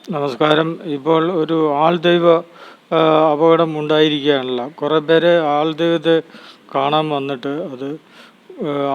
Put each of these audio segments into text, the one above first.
നമസ്കാരം. ഇപ്പോൾ ഒരു ആൾദൈവ അപകടം ഉണ്ടായിരിക്കുകയാണല്ലോ. കുറേ പേര് ആൾദൈവത്തെ കാണാൻ വന്നിട്ട് അത്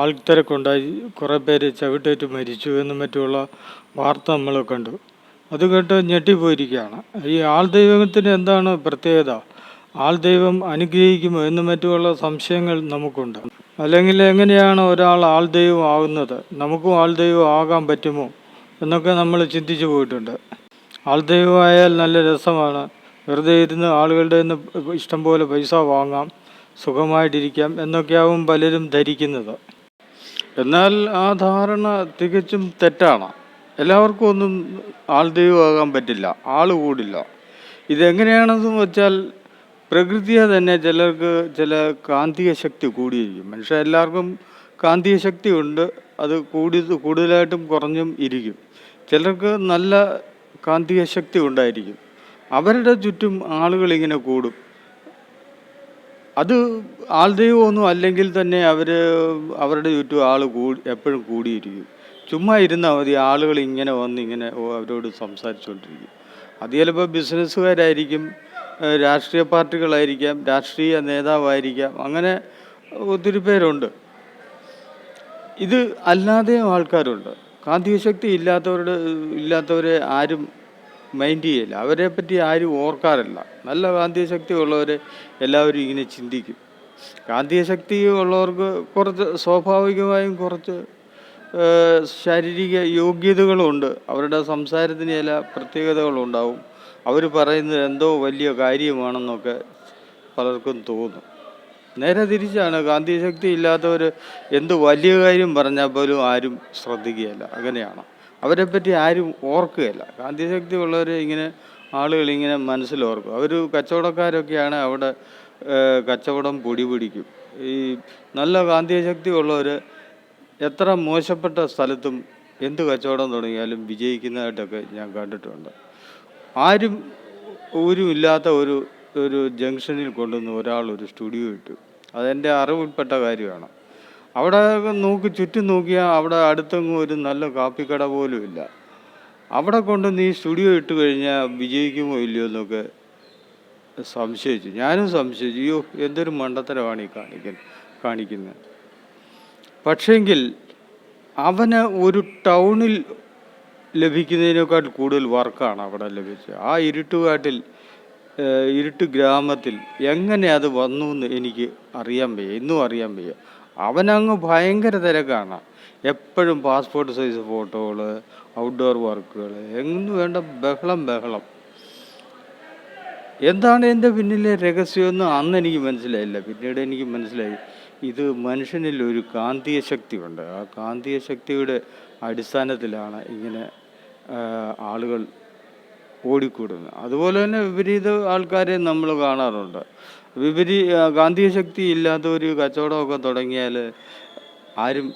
ആൾത്തിരക്കുണ്ടായി കുറേ പേര് ചവിട്ടേറ്റ് മരിച്ചു എന്നും മറ്റുമുള്ള വാർത്ത നമ്മൾ കണ്ടു. അത് കേട്ട് ഞെട്ടിപ്പോയിരിക്കുകയാണ്. ഈ ആൾദൈവത്തിന് എന്താണ് പ്രത്യേകത? ആൾദൈവം അനുഗ്രഹിക്കുമോ എന്നും മറ്റുമുള്ള സംശയങ്ങൾ നമുക്കുണ്ട്. അല്ലെങ്കിൽ എങ്ങനെയാണ് ഒരാൾ ആൾദൈവം ആകുന്നത്? നമുക്കും ആൾദൈവം ആകാൻ പറ്റുമോ എന്നൊക്കെ നമ്മൾ ചിന്തിച്ചു പോയിട്ടുണ്ട്. ആൾദൈവമായാൽ നല്ല രസമാണ്. വെറുതെ ഇരുന്ന് ആളുകളുടെ നിന്ന് ഇഷ്ടംപോലെ പൈസ വാങ്ങാം, സുഖമായിട്ടിരിക്കാം എന്നൊക്കെയാവും പലരും ധരിക്കുന്നത്. എന്നാൽ ആ ധാരണ തികച്ചും തെറ്റാണ്. എല്ലാവർക്കും ഒന്നും ആൾദൈവമാകാൻ പറ്റില്ല, ആൾ കൂടില്ല. ഇതെങ്ങനെയാണെന്ന് വെച്ചാൽ പ്രകൃതിയെ തന്നെ ചിലർക്ക് ചില കാന്തിക ശക്തി കൂടിയിരിക്കും. മനുഷ്യ എല്ലാവർക്കും കാന്തിക ശക്തി ഉണ്ട്. അത് കൂടുതലായിട്ടും കുറഞ്ഞും ഇരിക്കും. ചിലർക്ക് നല്ല കാന്തിക ശക്തി ഉണ്ടായിരിക്കും. അവരുടെ ചുറ്റും ആളുകളിങ്ങനെ കൂടും. അത് ആൾദൈവമൊന്നും അല്ലെങ്കിൽ തന്നെ അവരുടെ ചുറ്റും ആൾ എപ്പോഴും കൂടിയിരിക്കും. ചുമ്മാ ഇരുന്നാൽ മതി, ആളുകൾ ഇങ്ങനെ വന്ന് ഇങ്ങനെ അവരോട് സംസാരിച്ചുകൊണ്ടിരിക്കും. അത് ചിലപ്പോൾ ബിസിനസ്സുകാരായിരിക്കും, രാഷ്ട്രീയ പാർട്ടികളായിരിക്കാം, രാഷ്ട്രീയ നേതാവായിരിക്കാം, അങ്ങനെ ഒത്തിരി പേരുണ്ട്. ഇത് അല്ലാതെയും ആൾക്കാരുണ്ട്. കാന്തിക ശക്തി ഇല്ലാത്തവരെ ആരും മൈൻഡ് ചെയ്യില്ല, അവരെ പറ്റി ആരും ഓർക്കാറില്ല. നല്ല കാന്തിക ശക്തി ഉള്ളവരെ എല്ലാവരും ഇങ്ങനെ ചിന്തിക്കും. കാന്തിക ശക്തി ഉള്ളവർക്ക് കുറച്ച് സ്വാഭാവികമായും കുറച്ച് ശാരീരിക യോഗ്യതകളുണ്ട്. അവരുടെ സംസാരത്തിന് ചില പ്രത്യേകതകളുണ്ടാവും. അവർ പറയുന്നത് എന്തോ വലിയ കാര്യമാണെന്നൊക്കെ പലർക്കും തോന്നും. നേരെ തിരിച്ചാണ്, കാന്തിക ശക്തി ഇല്ലാത്തവർ എന്ത് വലിയ കാര്യം പറഞ്ഞാൽ പോലും ആരും ശ്രദ്ധിക്കുകയില്ല. അങ്ങനെയാണ്, അവരെപ്പറ്റി ആരും ഓർക്കുകയില്ല. കാന്തിക ശക്തി ഉള്ളവരെ ഇങ്ങനെ ആളുകളിങ്ങനെ മനസ്സിലോർക്കും. അവർ കച്ചവടക്കാരൊക്കെയാണ്, അവിടെ കച്ചവടം പൊടി പിടിക്കും. ഈ നല്ല കാന്തിക ശക്തി ഉള്ളവർ എത്ര മോശപ്പെട്ട സ്ഥലത്തും എന്ത് കച്ചവടം തുടങ്ങിയാലും വിജയിക്കുന്നതായിട്ടൊക്കെ ഞാൻ കണ്ടിട്ടുണ്ട്. ആരും ഊരുമില്ലാത്ത ഒരു ജംഗ്ഷനിൽ കൊണ്ടുവന്ന് ഒരാൾ ഒരു സ്റ്റുഡിയോ ഇട്ടു. അതെൻ്റെ അറിവിൽപ്പെട്ട കാര്യമാണ്. അവിടെ ചുറ്റും നോക്കിയാൽ അവിടെ അടുത്തെങ്ങും ഒരു നല്ല കാപ്പിക്കട പോലും ഇല്ല. അവിടെ കൊണ്ടുവന്ന് ഈ സ്റ്റുഡിയോ ഇട്ട് കഴിഞ്ഞാൽ വിജയിക്കുമോ ഇല്ലയോ എന്നൊക്കെ സംശയിച്ചു. ഞാനും സംശയിച്ചു, അയ്യോ എന്തൊരു മണ്ടത്തരമാണ് ഈ കാണിക്കുന്നത്. പക്ഷേങ്കിൽ അവന് ഒരു ടൗണിൽ ലഭിക്കുന്നതിനേക്കാൾ കൂടുതൽ വർക്കാണ് അവിടെ ലഭിച്ചത്. ആ ഇരുട്ട് ഗ്രാമത്തിൽ എങ്ങനെ അത് വന്നു എന്ന് എനിക്ക് അറിയാൻ വയ്യ, ഇന്നും അറിയാൻ വയ്യ. അവനങ്ങ് ഭയങ്കര തിരക്കാണ്. എപ്പോഴും പാസ്പോർട്ട് സൈസ് ഫോട്ടോകൾ, ഔട്ട്ഡോർ വർക്കുകൾ, എങ്ങും വേണ്ട ബഹളം. എന്താണ് എൻ്റെ പിന്നിലെ രഹസ്യമെന്ന് അന്ന് എനിക്ക് മനസ്സിലായില്ല. പിന്നീട് എനിക്ക് മനസ്സിലായി, ഇത് മനുഷ്യനിൽ ഒരു കാന്തിക ശക്തിയുണ്ട്. ആ കാന്തിക ശക്തിയുടെ അടിസ്ഥാനത്തിലാണ് ഇങ്ങനെ ആളുകൾ ഓടിക്കൂടുന്നത്. അതുപോലെ തന്നെ വിപരീത ആൾക്കാരെ നമ്മൾ കാണാറുണ്ട്. കാന്തിക ശക്തി ഇല്ലാത്ത ഒരു കച്ചവടമൊക്കെ തുടങ്ങിയാൽ ആരും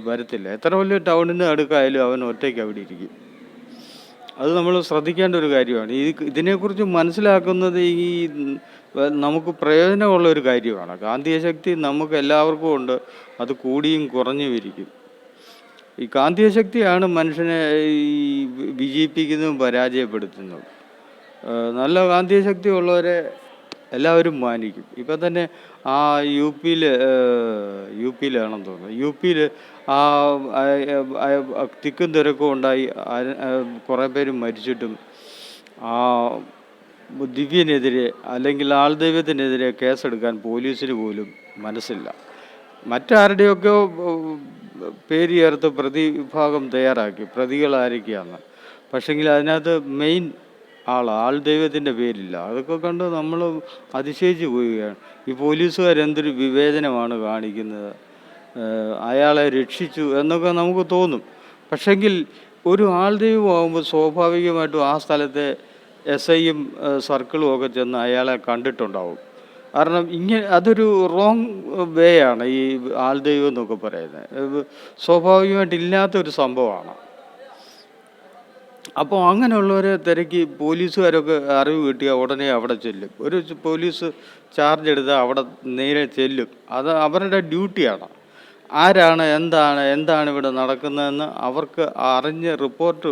വരത്തില്ല. എത്ര വലിയ ടൗണിന് അടുക്കായാലും അവൻ ഒറ്റയ്ക്ക് അവിടെ ഇരിക്കും. അത് നമ്മൾ ശ്രദ്ധിക്കേണ്ട ഒരു കാര്യമാണ്. ഇതിനെക്കുറിച്ച് മനസ്സിലാക്കുന്നത് നമുക്ക് പ്രയോജനമുള്ള ഒരു കാര്യമാണ്. കാന്തിക ശക്തി നമുക്ക് എല്ലാവർക്കും ഉണ്ട്. അത് കൂടിയും കുറഞ്ഞും ഇരിക്കും. ഈ കാന്തിക ശക്തിയാണ് മനുഷ്യനെ വിജയിപ്പിക്കുന്നതും പരാജയപ്പെടുത്തുന്നതും. നല്ല കാന്തിക ശക്തി ഉള്ളവരെ എല്ലാവരും മാനിക്കും. ഇപ്പം തന്നെ ആ യു പിയിലാണെന്ന് തോന്നുന്നു. യു പിയിൽ തിക്കും തിരക്കും ഉണ്ടായി കുറേ പേര് മരിച്ചിട്ടും ആ ദിവ്യനെതിരെ അല്ലെങ്കിൽ ആൾദൈവത്തിനെതിരെ കേസെടുക്കാൻ പോലീസിന് പോലും മനസ്സില്ല. മറ്റാരുടെയൊക്കെയോ പേര് ചേർത്ത് പ്രതിഭാഗം തയ്യാറാക്കി, പ്രതികളായിരിക്കുകയാണ്. പക്ഷെങ്കിൽ അതിനകത്ത് മെയിൻ ആൾദൈവത്തിൻ്റെ പേരില്ല. അതൊക്കെ കണ്ട് നമ്മൾ അതിശയിച്ച് പോവുകയാണ്. ഈ പോലീസുകാരെന്തൊരു വിവേചനമാണ് കാണിക്കുന്നത്, അയാളെ രക്ഷിച്ചു എന്നൊക്കെ നമുക്ക് തോന്നും. പക്ഷെങ്കിൽ ഒരു ആൾദൈവമാകുമ്പോൾ സ്വാഭാവികമായിട്ടും ആ സ്ഥലത്തെ SIയും സർക്കിളും ഒക്കെ ചെന്ന് അയാളെ കണ്ടിട്ടുണ്ടാവും. കാരണം അതൊരു റോങ് വേ ആണ് ഈ ആൾദൈവം എന്നൊക്കെ പറയുന്നത്. സ്വാഭാവികമായിട്ടില്ലാത്തൊരു സംഭവമാണ്. അപ്പോൾ അങ്ങനെയുള്ളവരെ തിരക്കി പോലീസുകാരൊക്കെ അറിവ് കിട്ടിയാൽ ഉടനെ അവിടെ ചെല്ലും. ഒരു പോലീസ് ചാർജ് എടുത്താൽ അവിടെ നേരെ ചെല്ലും. അത് അവരുടെ ഡ്യൂട്ടിയാണ്. ആരാണ് എന്താണ് ഇവിടെ നടക്കുന്നതെന്ന് അവർക്ക് അറിഞ്ഞ് റിപ്പോർട്ട്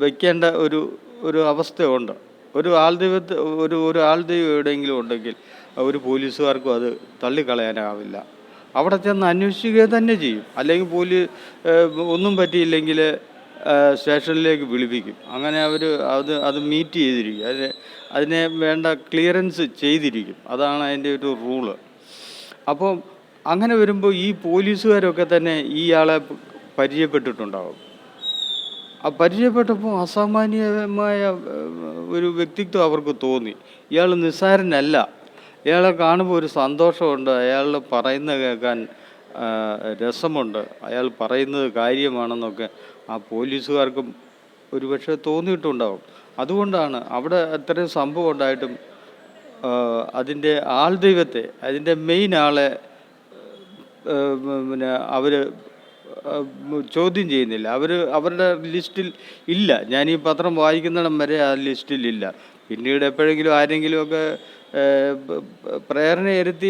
വയ്ക്കേണ്ട ഒരു ഒരു അവസ്ഥയുണ്ട്. ഒരു ആൾ ദൈവത്തെ ഒരു ഒരു ആൾ ദൈവം എവിടെയെങ്കിലും ഉണ്ടെങ്കിൽ ഒരു പോലീസുകാർക്കും അത് തള്ളിക്കളയാനാവില്ല. അവിടെ ചെന്ന് അന്വേഷിക്കുക തന്നെ ചെയ്യും. അല്ലെങ്കിൽ ഒന്നും പറ്റിയില്ലെങ്കിൽ സ്റ്റേഷനിലേക്ക് വിളിപ്പിക്കും. അങ്ങനെ അവർ അത് മീറ്റ് ചെയ്തിരിക്കും. അതിനെ വേണ്ട ക്ലിയറൻസ് ചെയ്തിരിക്കും. അതാണ് അതിൻ്റെ ഒരു റൂള്. അപ്പം അങ്ങനെ വരുമ്പോൾ ഈ പോലീസുകാരൊക്കെ തന്നെ ഇയാളെ പരിചയപ്പെട്ടിട്ടുണ്ടാകും. ആ പരിചയപ്പെട്ടപ്പോൾ അസാമാന്യമായ ഒരു വ്യക്തിത്വം അവർക്ക് തോന്നി. ഇയാൾ നിസ്സാരനല്ല. ഇയാളെ കാണുമ്പോൾ ഒരു സന്തോഷമുണ്ട്. അയാൾ പറയുന്നത് കേൾക്കാൻ രസമുണ്ട്. അയാൾ പറയുന്നത് കാര്യമാണെന്നൊക്കെ ആ പോലീസുകാർക്കും ഒരുപക്ഷെ തോന്നിയിട്ടുണ്ടാവും. അതുകൊണ്ടാണ് അവിടെ അത്രയും സംഭവം ഉണ്ടായിട്ടും അതിൻ്റെ ആൾ ദൈവത്തെ, അതിൻ്റെ മെയിൻ ആളെ പിന്നെ അവർ ചോദ്യം ചെയ്യുന്നില്ല. അവരുടെ ലിസ്റ്റിൽ ഇല്ല. ഞാൻ ഈ പത്രം വായിക്കുന്നിടം വരെ ആ ലിസ്റ്റിലില്ല. പിന്നീട് എപ്പോഴെങ്കിലും ആരെങ്കിലുമൊക്കെ പ്രേരണയിരുത്തി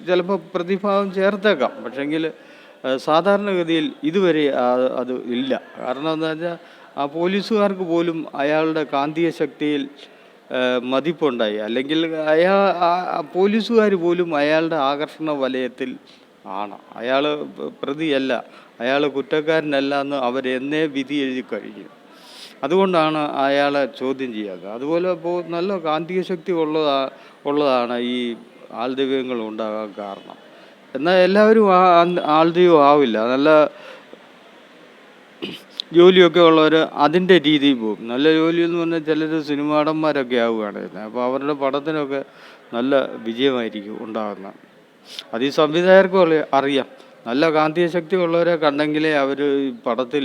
ചിലപ്പോൾ പ്രതിഭാവം ചേർത്തേക്കാം. പക്ഷെങ്കിൽ സാധാരണഗതിയിൽ ഇതുവരെ അത് ഇല്ല. കാരണം എന്താണെന്ന് വെച്ചാൽ ആ പോലീസുകാർക്ക് പോലും അയാളുടെ കാന്തിക ശക്തിയിൽ മതിപ്പുണ്ടായി. അല്ലെങ്കിൽ പോലീസുകാർ പോലും അയാളുടെ ആകർഷണ വലയത്തിൽ ആണ്. അയാൾ പ്രതിയല്ല, അയാൾ കുറ്റക്കാരനല്ല എന്ന് അവരെന്നേ വിധി എഴുതി കഴിഞ്ഞു. അതുകൊണ്ടാണ് അയാളെ ചോദ്യം ചെയ്യാത്തത്. അതുപോലെ നല്ല കാന്തിക ശക്തി ഉള്ളതാണ് ഈ ആൾദൈവങ്ങൾ ഉണ്ടാകാൻ കാരണം. എന്നാൽ എല്ലാവരും ആൾദൈവം ആവില്ല. നല്ല ജോലിയൊക്കെ ഉള്ളവർ അതിൻ്റെ രീതിയിൽ പോകും. നല്ല ജോലി എന്ന് പറഞ്ഞാൽ ചിലർ സിനിമാടന്മാരൊക്കെ ആവുകയാണ്. അപ്പോൾ അവരുടെ പടത്തിനൊക്കെ നല്ല വിജയമായിരിക്കും ഉണ്ടാകുന്നത്. അത് ഈ സംവിധായകർക്കും അറിയാം. നല്ല കാന്തിക ശക്തി ഉള്ളവരെ കണ്ടെങ്കിലേ അവർ പടത്തിൽ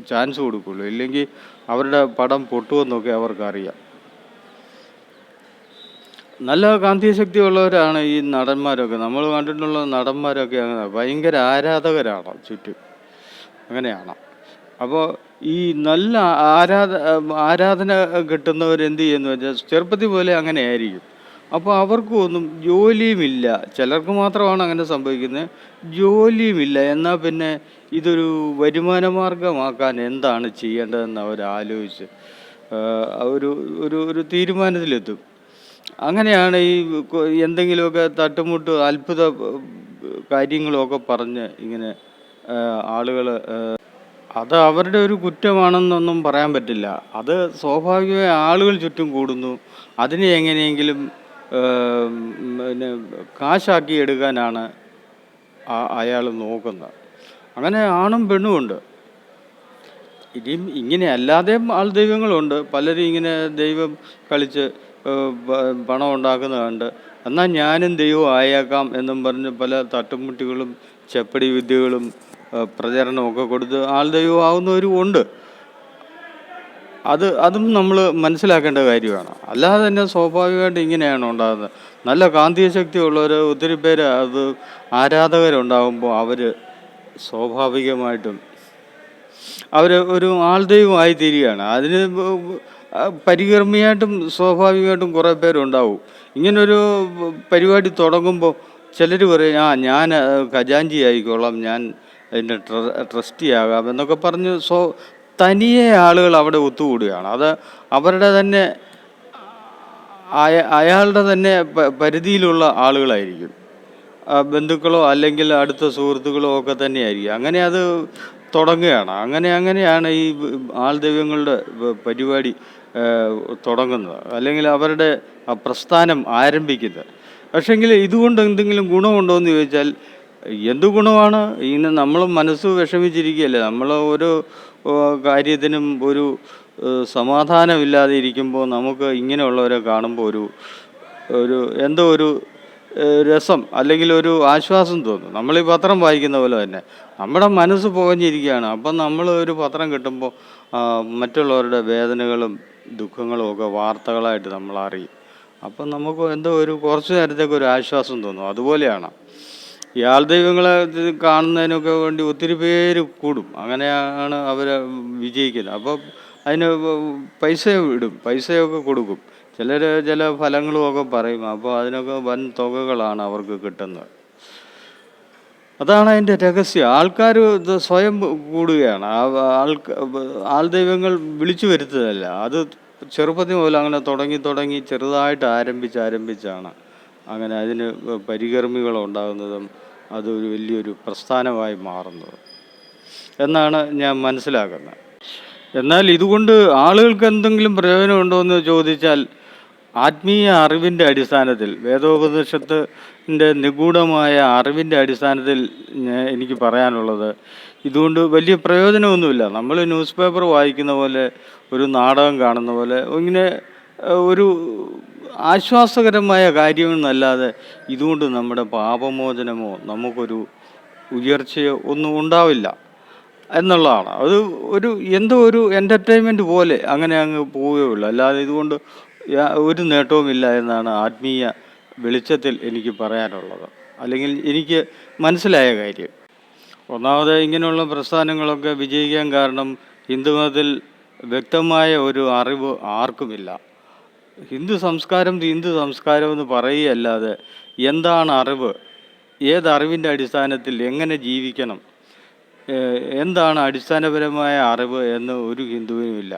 ചാൻസ് കൊടുക്കുള്ളൂ. ഇല്ലെങ്കിൽ അവരുടെ പടം പൊട്ടുമെന്നൊക്കെ അവർക്കറിയാം. നല്ല കാന്തിക ശക്തി ഉള്ളവരാണ് ഈ നടന്മാരൊക്കെ. നമ്മൾ കണ്ടിട്ടുള്ള നടന്മാരൊക്കെ അങ്ങനെ ഭയങ്കര ആരാധകരാണ് ചുറ്റും. അങ്ങനെയാണ്. അപ്പോൾ ഈ നല്ല ആരാധന കിട്ടുന്നവരെന്ത് ചെയ്യുന്നു വെച്ചാൽ ചെറുപ്പത്തിൽ പോലെ അങ്ങനെ ആയിരിക്കും. അപ്പോൾ അവർക്കും ഒന്നും ജോലിയുമില്ല. ചിലർക്ക് മാത്രമാണ് അങ്ങനെ സംഭവിക്കുന്നത്. ജോലിയുമില്ല. എന്നാൽ പിന്നെ ഇതൊരു വരുമാന മാർഗമാക്കാൻ എന്താണ് ചെയ്യേണ്ടതെന്ന് അവർ ആലോചിച്ച് ഒരു ഒരു ഒരു തീരുമാനത്തിലെത്തും. അങ്ങനെയാണ് ഈ എന്തെങ്കിലുമൊക്കെ തട്ടുമുട്ട് അത്ഭുത കാര്യങ്ങളൊക്കെ പറഞ്ഞ് ഇങ്ങനെ ആളുകൾ അത് അവരുടെ ഒരു കുറ്റമാണെന്നൊന്നും പറയാൻ പറ്റില്ല. അത് സ്വാഭാവികമായി ആളുകൾ ചുറ്റും കൂടുന്നു. അതിനെ എങ്ങനെയെങ്കിലും പിന്നെ കാശാക്കി എടുക്കാനാണ് അയാൾ നോക്കുന്നത്. അങ്ങനെ ആണും പെണ്ണുമുണ്ട്. ഇനിയും ഇങ്ങനെ അല്ലാതെയും ആൾ ദൈവങ്ങളുണ്ട്. പലരും ഇങ്ങനെ ദൈവം കളിച്ച് പണം ഉണ്ടാക്കുന്നതുണ്ട്. എന്നാൽ ഞാനും ദൈവം ആയേക്കാം എന്നും പറഞ്ഞ് പല തട്ടുമുട്ടികളും ചെപ്പടി വിദ്യകളും പ്രചരണമൊക്കെ കൊടുത്ത് ആൾ ദൈവം ആവുന്നവരും ഉണ്ട്. അതും നമ്മൾ മനസ്സിലാക്കേണ്ട കാര്യമാണ്. അല്ലാതെ തന്നെ സ്വാഭാവികമായിട്ട് ഇങ്ങനെയാണ് ഉണ്ടാകുന്നത്. നല്ല കാന്തിക ശക്തി ഉള്ളവർ ഒത്തിരി പേര് അത് ആരാധകരുണ്ടാകുമ്പോൾ അവർ സ്വാഭാവികമായിട്ടും അവർ ഒരു ആൾ ദൈവമായി തീരുകയാണ്. അതിന് പരികർമ്മിയായിട്ടും സ്വാഭാവികമായിട്ടും കുറേ പേരുണ്ടാവും. ഇങ്ങനൊരു പരിപാടി തുടങ്ങുമ്പോൾ ചിലർ പറയും, ഞാൻ ഖജാൻജി ആയിക്കോളാം, ഞാൻ അതിൻ്റെ ട്രസ്റ്റി ആകാം എന്നൊക്കെ പറഞ്ഞ് തനിയെ ആളുകൾ അവിടെ ഒത്തുകൂടുകയാണ്. അത് അവരുടെ തന്നെ അയാളുടെ തന്നെ പരിധിയിലുള്ള ആളുകളായിരിക്കും. ബന്ധുക്കളോ അല്ലെങ്കിൽ അടുത്ത സുഹൃത്തുക്കളോ ഒക്കെ തന്നെയായിരിക്കും. അങ്ങനെ അത് തുടങ്ങുകയാണ്. അങ്ങനെയാണ് ഈ ആൾ ദൈവങ്ങളുടെ പരിപാടി തുടങ്ങുന്നത്, അല്ലെങ്കിൽ അവരുടെ പ്രസ്ഥാനം ആരംഭിക്കുന്നത്. പക്ഷേങ്കിൽ ഇതുകൊണ്ട് എന്തെങ്കിലും ഗുണമുണ്ടോ എന്ന് ചോദിച്ചാൽ എന്ത് ഗുണമാണ്? ഇങ്ങനെ നമ്മൾ മനസ്സ് വിഷമിച്ചിരിക്കുകയല്ലേ. നമ്മൾ ഓരോ കാര്യത്തിനും ഒരു സമാധാനമില്ലാതെ ഇരിക്കുമ്പോൾ നമുക്ക് ഇങ്ങനെയുള്ളവരെ കാണുമ്പോൾ ഒരു എന്തോ ഒരു രസം അല്ലെങ്കിൽ ഒരു ആശ്വാസം തോന്നും. നമ്മൾ ഈ പത്രം വായിക്കുന്ന പോലെ തന്നെ നമ്മുടെ മനസ്സ് പുകഞ്ഞിരിക്കുകയാണ്. അപ്പം നമ്മൾ ഒരു പത്രം കിട്ടുമ്പോൾ മറ്റുള്ളവരുടെ വേദനകളും ദുഃഖങ്ങളും ഒക്കെ വാർത്തകളായിട്ട് നമ്മൾ അറിയും. അപ്പം നമുക്ക് എന്തോ കുറച്ച് നേരത്തേക്ക് ഒരു ആശ്വാസം തോന്നും. അതുപോലെയാണ് ഈ ആൾ ദൈവങ്ങളെ കാണുന്നതിനൊക്കെ വേണ്ടി ഒത്തിരി പേര് കൂടും. അങ്ങനെയാണ് അവർ വിജയിക്കുന്നത്. അപ്പം അതിന് പൈസയൊക്കെ കൊടുക്കും. ചില ഫലങ്ങളുമൊക്കെ പറയും. അപ്പോൾ അതിനൊക്കെ വൻ തുകകളാണ് അവർക്ക് കിട്ടുന്നത്. അതാണ് അതിൻ്റെ രഹസ്യം. ആൾക്കാർ ഇത് സ്വയം കൂടുകയാണ്. ആൾ ദൈവങ്ങൾ വിളിച്ചു വരുത്തതല്ല. അത് ചെറുപ്പത്തിൽ മുതൽ അങ്ങനെ തുടങ്ങി തുടങ്ങി ചെറുതായിട്ട് ആരംഭിച്ചാണ് അങ്ങനെ അതിന് പരികർമ്മികളുണ്ടാകുന്നതും അതൊരു വലിയൊരു പ്രസ്ഥാനമായി മാറുന്നതും എന്നാണ് ഞാൻ മനസ്സിലാക്കുന്നത്. എന്നാൽ ഇതുകൊണ്ട് ആളുകൾക്ക് എന്തെങ്കിലും പ്രയോജനമുണ്ടോ എന്ന് ചോദിച്ചാൽ, ആത്മീയ അറിവിൻ്റെ അടിസ്ഥാനത്തിൽ, വേദോപനിഷത്തിൻ്റെ നിഗൂഢമായ അറിവിൻ്റെ അടിസ്ഥാനത്തിൽ എനിക്ക് പറയാനുള്ളത്, ഇതുകൊണ്ട് വലിയ പ്രയോജനമൊന്നുമില്ല. നമ്മൾ ന്യൂസ് പേപ്പർ വായിക്കുന്ന പോലെ, ഒരു നാടകം കാണുന്ന പോലെ, ഇങ്ങനെ ഒരു ആശ്വാസകരമായ കാര്യമെന്നല്ലാതെ ഇതുകൊണ്ട് നമ്മുടെ പാപമോചനമോ നമുക്കൊരു ഉയർച്ചയോ ഒന്നും ഉണ്ടാവില്ല എന്നുള്ളതാണ്. അത് എന്തോ ഒരു എൻ്റർടൈൻമെൻറ്റ് പോലെ അങ്ങനെ അങ്ങ് പോവുകയുള്ളൂ. അല്ലാതെ ഇതുകൊണ്ട് ഒരു നേട്ടവുമില്ല എന്നാണ് ആത്മീയ വെളിച്ചത്തിൽ എനിക്ക് പറയാനുള്ളത്, അല്ലെങ്കിൽ എനിക്ക് മനസ്സിലായ കാര്യം. ഒന്നാമത് ഇങ്ങനെയുള്ള പ്രസ്ഥാനങ്ങളൊക്കെ വിജയിക്കാൻ കാരണം ഹിന്ദുമതത്തിൽ വ്യക്തമായ ഒരു അറിവ് ആർക്കുമില്ല. ഹിന്ദു സംസ്കാരം എന്ന് പറയുകയല്ലാതെ എന്താണ് അറിവ്, ഏതറിവിൻ്റെ അടിസ്ഥാനത്തിൽ എങ്ങനെ ജീവിക്കണം, എന്താണ് അടിസ്ഥാനപരമായ അറിവ് എന്ന് ഒരു ഹിന്ദുവിനുമില്ല.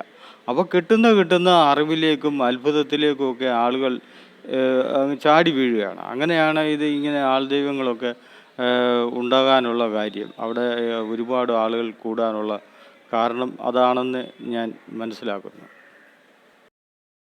അപ്പോൾ കിട്ടുന്ന അറിവിലേക്കും അത്ഭുതത്തിലേക്കുമൊക്കെ ആളുകൾ അങ്ങ് ചാടി വീഴുകയാണ്. അങ്ങനെയാണ് ഇങ്ങനെ ആൾദൈവങ്ങളൊക്കെ ഉണ്ടാകാനുള്ള കാര്യം. അവിടെ ഒരുപാട് ആളുകൾ കൂടാനുള്ള കാരണം അതാണെന്ന് ഞാൻ മനസ്സിലാക്കുന്നു.